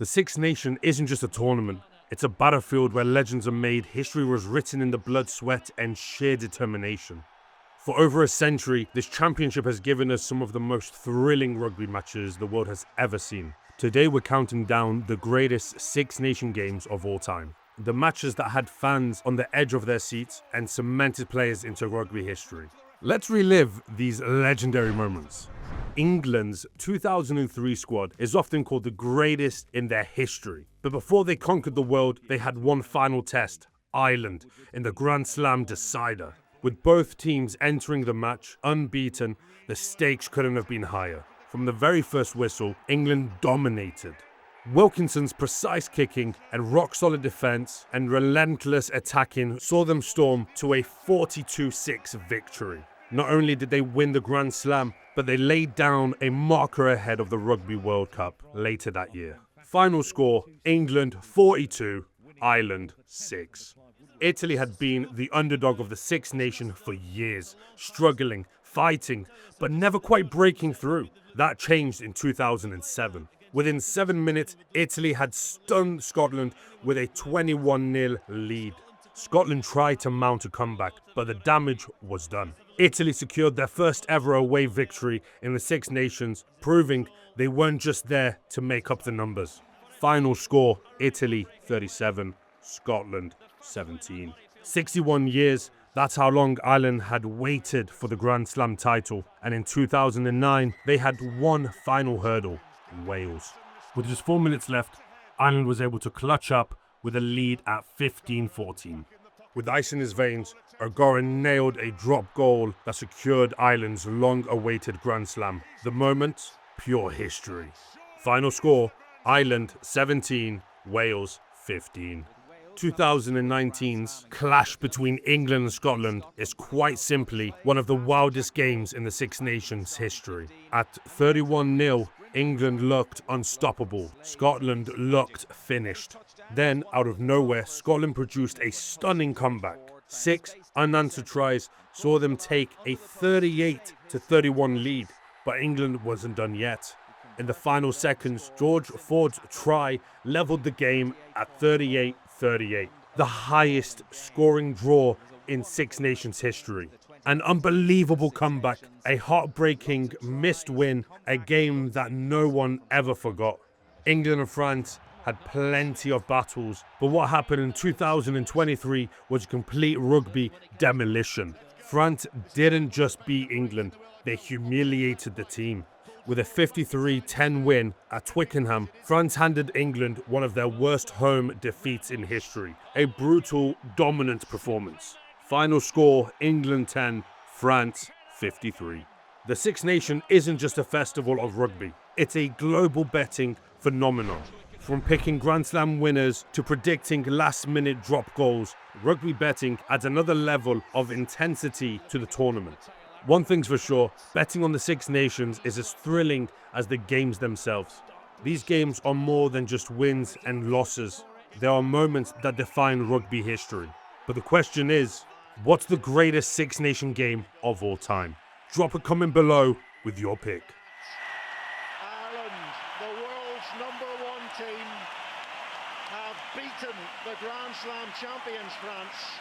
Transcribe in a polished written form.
The Six Nations isn't just a tournament, it's a battlefield where legends are made, history was written in the blood, sweat and sheer determination. For over a century, this championship has given us some of the most thrilling rugby matches the world has ever seen. Today we're counting down the greatest Six Nation games of all time. The matches that had fans on the edge of their seats and cemented players into rugby history. Let's relive these legendary moments. England's 2003 squad is often called the greatest in their history. But before they conquered the world, they had one final test, Ireland, in the Grand Slam decider. With both teams entering the match unbeaten, the stakes couldn't have been higher. From the very first whistle, England dominated. Wilkinson's precise kicking and rock-solid defence and relentless attacking saw them storm to a 42-6 victory. Not only did they win the Grand Slam, but they laid down a marker ahead of the Rugby World Cup later that year. Final score, England 42, Ireland 6. Italy had been the underdog of the Six Nations for years, struggling, fighting, but never quite breaking through. That changed in 2007. Within 7 minutes, Italy had stunned Scotland with a 21-0 lead. Scotland tried to mount a comeback, but the damage was done. Italy secured their first ever away victory in the Six Nations, proving they weren't just there to make up the numbers. Final score, Italy 37, Scotland 17. 61 years, that's how long Ireland had waited for the Grand Slam title, and in 2009, they had one final hurdle, Wales. With just 4 minutes left, Ireland was able to clutch up with a lead at 15-14. With ice in his veins, O'Goran nailed a drop goal that secured Ireland's long-awaited Grand Slam. The moment, pure history. Final score, Ireland 17, Wales 15. 2019's clash between England and Scotland is quite simply one of the wildest games in the Six Nations history. At 31-0, England looked unstoppable. Scotland looked finished. Then, out of nowhere, Scotland produced a stunning comeback. 6 unanswered tries saw them take a 38-31 lead, but England wasn't done yet. In the final seconds, George Ford's try leveled the game at 38-38, the highest scoring draw in Six Nations history. An unbelievable comeback, a heartbreaking missed win, a game that no one ever forgot. England and France had plenty of battles, but what happened in 2023 was complete rugby demolition. France didn't just beat England, they humiliated the team. With a 53-10 win at Twickenham, France handed England one of their worst home defeats in history. A brutal, dominant performance. Final score, England 10, France 53. The Six Nations isn't just a festival of rugby, it's a global betting phenomenon. From picking Grand Slam winners to predicting last-minute drop goals, rugby betting adds another level of intensity to the tournament. One thing's for sure, betting on the Six Nations is as thrilling as the games themselves. These games are more than just wins and losses. There are moments that define rugby history. But the question is, what's the greatest Six Nation game of all time? Drop a comment below with your pick. Ireland, the world's #1 team, have beaten the Grand Slam champions France